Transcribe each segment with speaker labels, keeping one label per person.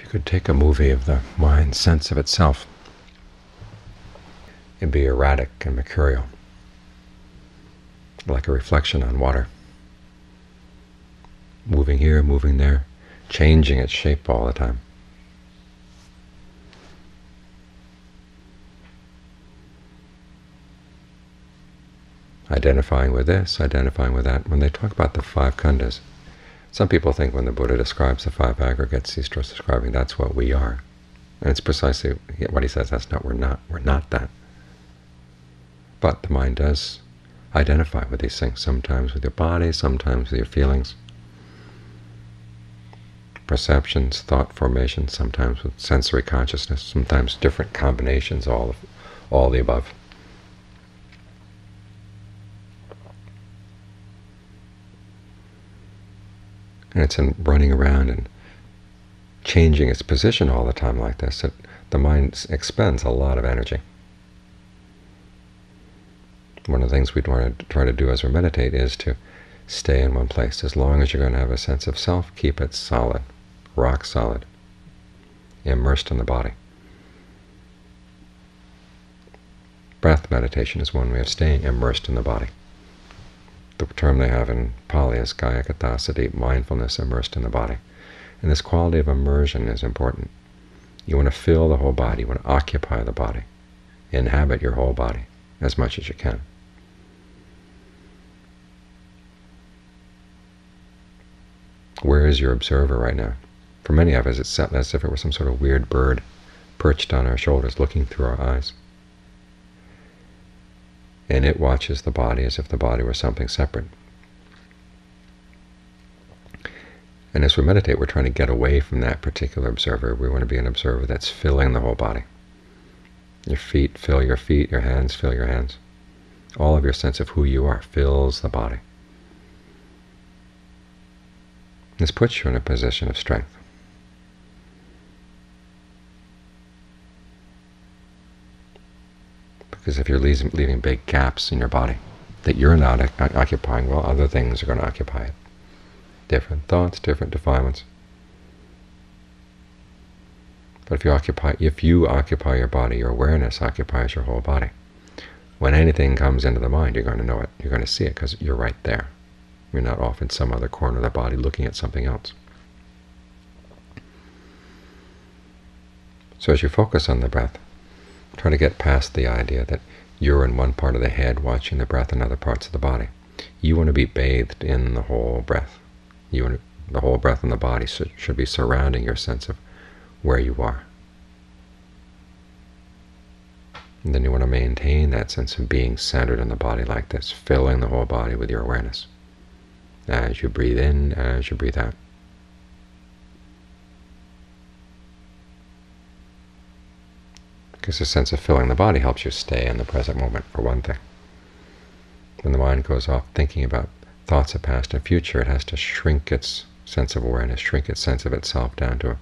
Speaker 1: You could take a movie of the mind's sense of itself. It'd be erratic and mercurial, like a reflection on water, moving here, moving there, changing its shape all the time. Identifying with this, identifying with that. When they talk about the five khandhas, some people think when the Buddha describes the five aggregates, he's just describing that's what we are. And it's precisely what he says, that's not, we're not that. But the mind does identify with these things, sometimes with your body, sometimes with your feelings, perceptions, thought formation, sometimes with sensory consciousness, sometimes different combinations, all the above. And it's in running around and changing its position all the time like this that the mind expends a lot of energy. One of the things we want to try to do as we meditate is to stay in one place. As long as you're going to have a sense of self, keep it solid, rock solid, immersed in the body. Breath meditation is one way of staying immersed in the body. The term they have in Pali is kaya kattasati, mindfulness immersed in the body. And this quality of immersion is important. You want to fill the whole body, you want to occupy the body, inhabit your whole body as much as you can. Where is your observer right now? For many of us, it's as if it were some sort of weird bird perched on our shoulders, looking through our eyes. And it watches the body as if the body were something separate. And as we meditate, we're trying to get away from that particular observer. We want to be an observer that's filling the whole body. Your feet fill your feet, your hands fill your hands. All of your sense of who you are fills the body. This puts you in a position of strength. Because if you're leaving big gaps in your body that you're not occupying, well, other things are going to occupy it. Different thoughts, different defilements. But if you occupy your body, your awareness occupies your whole body. When anything comes into the mind, you're going to know it. You're going to see it because you're right there. You're not off in some other corner of the body looking at something else. So as you focus on the breath, try to get past the idea that you're in one part of the head watching the breath in other parts of the body. You want to be bathed in the whole breath. The whole breath in the body should be surrounding your sense of where you are. And then you want to maintain that sense of being centered in the body like this, filling the whole body with your awareness. As you breathe in, as you breathe out. Because the sense of filling the body helps you stay in the present moment, for one thing. When the mind goes off thinking about thoughts of past and future, it has to shrink its sense of awareness, shrink its sense of itself down to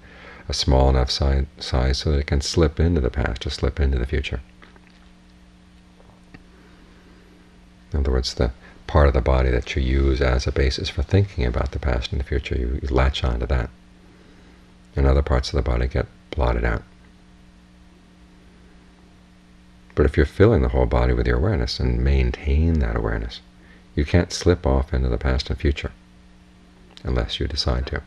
Speaker 1: a small enough size so that it can slip into the past or slip into the future. In other words, the part of the body that you use as a basis for thinking about the past and the future, you latch onto that. And other parts of the body get blotted out. But if you're filling the whole body with your awareness and maintain that awareness, you can't slip off into the past and future unless you decide to.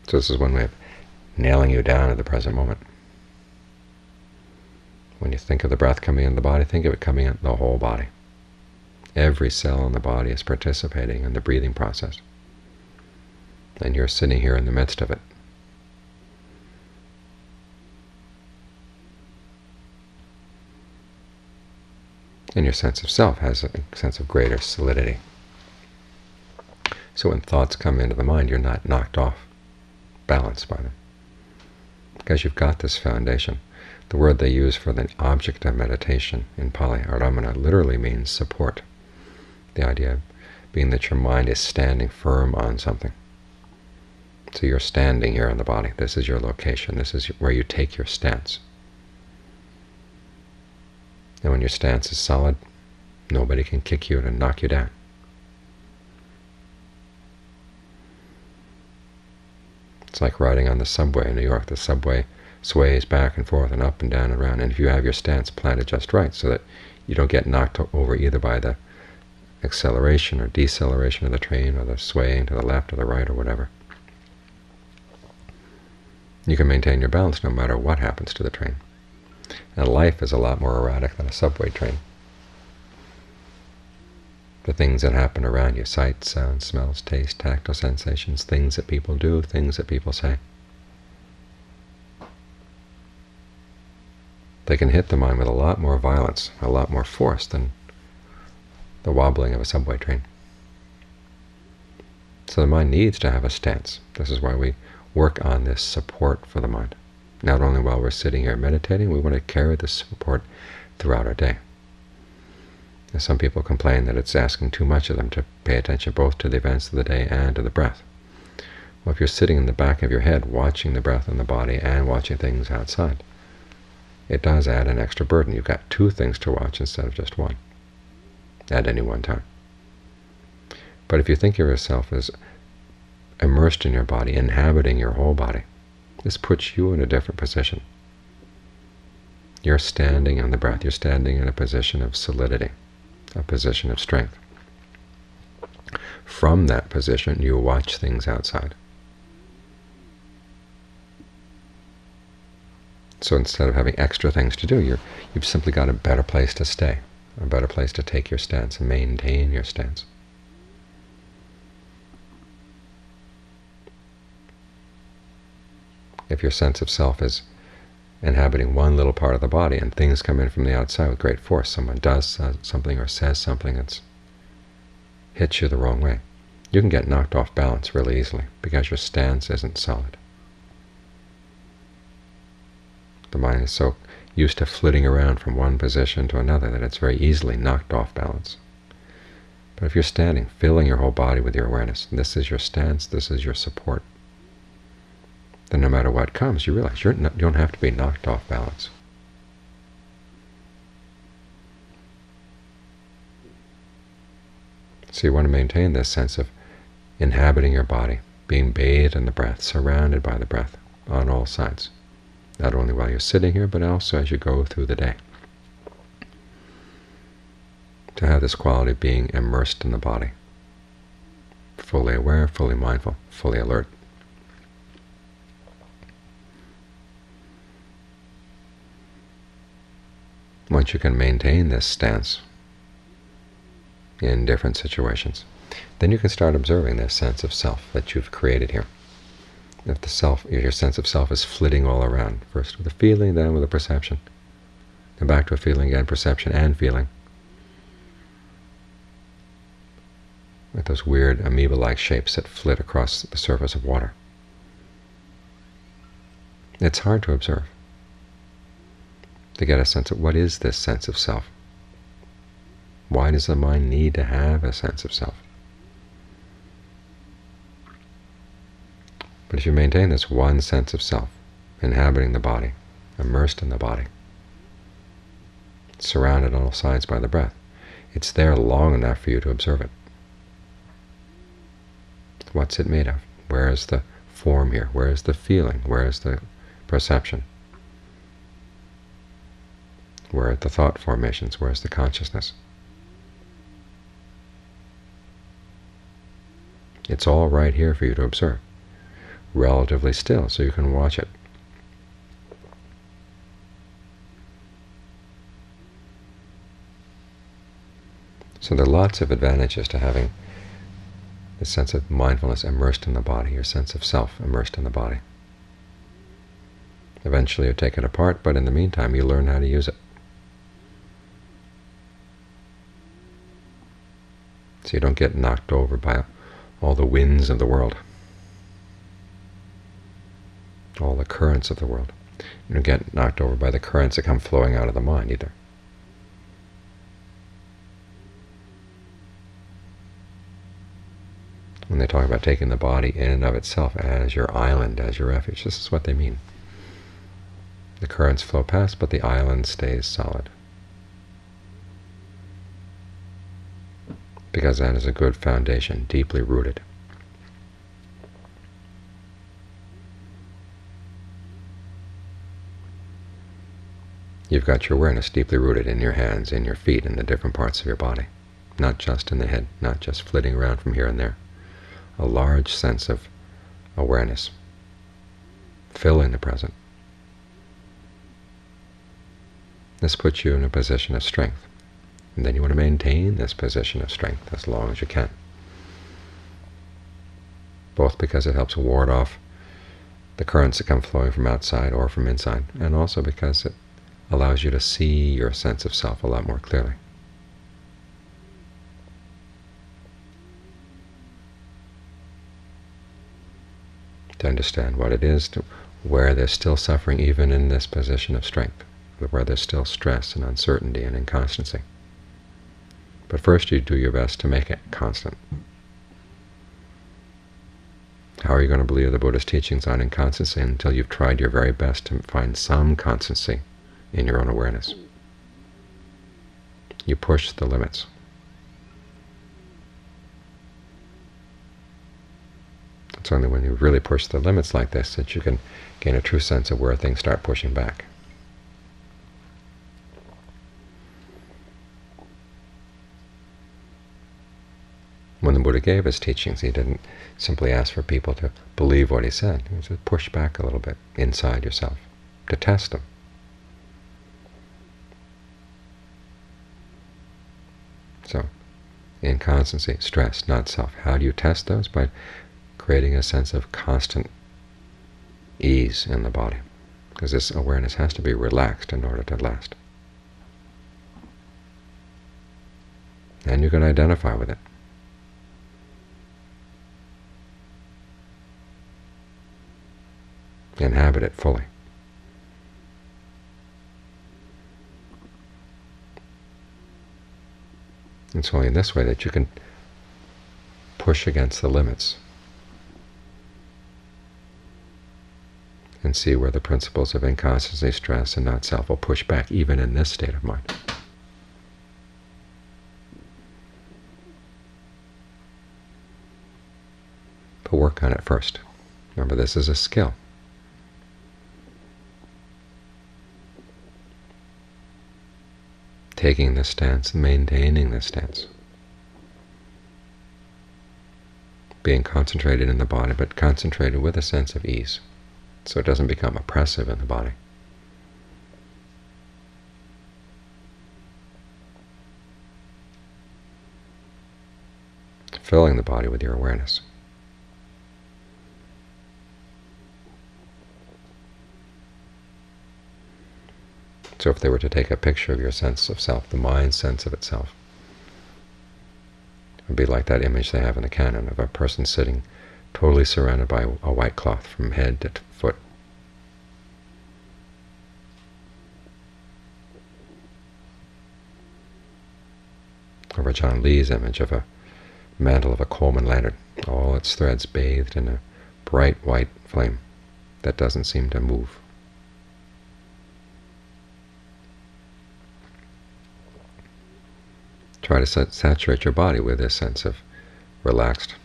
Speaker 1: So this is one way of nailing you down at the present moment. When you think of the breath coming in the body, think of it coming in the whole body. Every cell in the body is participating in the breathing process. And you're sitting here in the midst of it. And your sense of self has a sense of greater solidity. So when thoughts come into the mind, you're not knocked off balance by them, because you've got this foundation. The word they use for the object of meditation in Pali, aramana, literally means support. The idea being that your mind is standing firm on something. So you're standing here in the body. This is your location. This is where you take your stance. And when your stance is solid, nobody can kick you and knock you down. It's like riding on the subway in New York. The subway sways back and forth and up and down and around, and if you have your stance planted just right so that you don't get knocked over either by the acceleration or deceleration of the train or the swaying to the left or the right or whatever, you can maintain your balance no matter what happens to the train. And life is a lot more erratic than a subway train. The things that happen around you, sights, sounds, smells, taste, tactile sensations, things that people do, things that people say, they can hit the mind with a lot more violence, a lot more force than the wobbling of a subway train. So the mind needs to have a stance. This is why we work on this support for the mind. Not only while we're sitting here meditating, we want to carry this support throughout our day. And some people complain that it's asking too much of them to pay attention both to the events of the day and to the breath. Well, if you're sitting in the back of your head watching the breath and the body and watching things outside, it does add an extra burden. You've got two things to watch instead of just one at any one time. But if you think of yourself as immersed in your body, inhabiting your whole body, this puts you in a different position. You're standing on the breath. You're standing in a position of solidity, a position of strength. From that position, you watch things outside. So instead of having extra things to do, you've simply got a better place to stay, a better place to take your stance and maintain your stance. If your sense of self is inhabiting one little part of the body and things come in from the outside with great force, someone does something or says something that hits you the wrong way, you can get knocked off balance really easily because your stance isn't solid. The mind is so used to flitting around from one position to another that it's very easily knocked off balance. But if you're standing, filling your whole body with your awareness, this is your stance, this is your support, then no matter what comes, you realize you don't have to be knocked off balance. So you want to maintain this sense of inhabiting your body, being bathed in the breath, surrounded by the breath on all sides, not only while you're sitting here, but also as you go through the day. To have this quality of being immersed in the body, fully aware, fully mindful, fully alert. Once you can maintain this stance in different situations, then you can start observing this sense of self that you've created here. If your sense of self is flitting all around, first with a feeling, then with a perception, then back to a feeling again, perception and feeling, with those weird amoeba-like shapes that flit across the surface of water. It's hard to observe, to get a sense of what is this sense of self. Why does the mind need to have a sense of self? But if you maintain this one sense of self, inhabiting the body, immersed in the body, surrounded on all sides by the breath, it's there long enough for you to observe it. What's it made of? Where is the form here? Where is the feeling? Where is the perception? Where are the thought formations? Where is the consciousness? It's all right here for you to observe, relatively still, so you can watch it. So there are lots of advantages to having this sense of mindfulness immersed in the body, your sense of self immersed in the body. Eventually you take it apart, but in the meantime you learn how to use it. So you don't get knocked over by all the winds of the world, all the currents of the world. You don't get knocked over by the currents that come flowing out of the mind either. When they talk about taking the body in and of itself as your island, as your refuge, this is what they mean. The currents flow past, but the island stays solid. Because that is a good foundation, deeply rooted. You've got your awareness deeply rooted in your hands, in your feet, in the different parts of your body, not just in the head, not just flitting around from here and there. A large sense of awareness filling the present. This puts you in a position of strength, and then you want to maintain this position of strength as long as you can, both because it helps ward off the currents that come flowing from outside or from inside, and also because it allows you to see your sense of self a lot more clearly. To understand what it is, where there's still suffering even in this position of strength, where there's still stress and uncertainty and inconstancy. But first you do your best to make it constant. How are you going to believe the Buddhist teachings on inconstancy until you've tried your very best to find some constancy in your own awareness? You push the limits. It's only when you really push the limits like this that you can gain a true sense of where things start pushing back. When the Buddha gave his teachings, he didn't simply ask for people to believe what he said. He said, push back a little bit inside yourself, to test them. So, inconstancy, stress, not self. How do you test those? By creating a sense of constant ease in the body, because this awareness has to be relaxed in order to last. And you can identify with it. Inhabit it fully. It's only in this way that you can push against the limits and see where the principles of inconstancy, stress, and not self will push back even in this state of mind. But work on it first. Remember, this is a skill. Taking this stance and maintaining this stance. Being concentrated in the body, but concentrated with a sense of ease, so it doesn't become oppressive in the body. Filling the body with your awareness. So if they were to take a picture of your sense of self, the mind's sense of itself, it would be like that image they have in the canon of a person sitting totally surrounded by a white cloth from head to foot. Or Ajahn Lee's image of a mantle of a Coleman lantern, all its threads bathed in a bright white flame that doesn't seem to move. Try to saturate your body with this sense of relaxed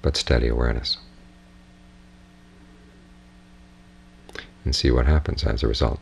Speaker 1: but steady awareness, and see what happens as a result.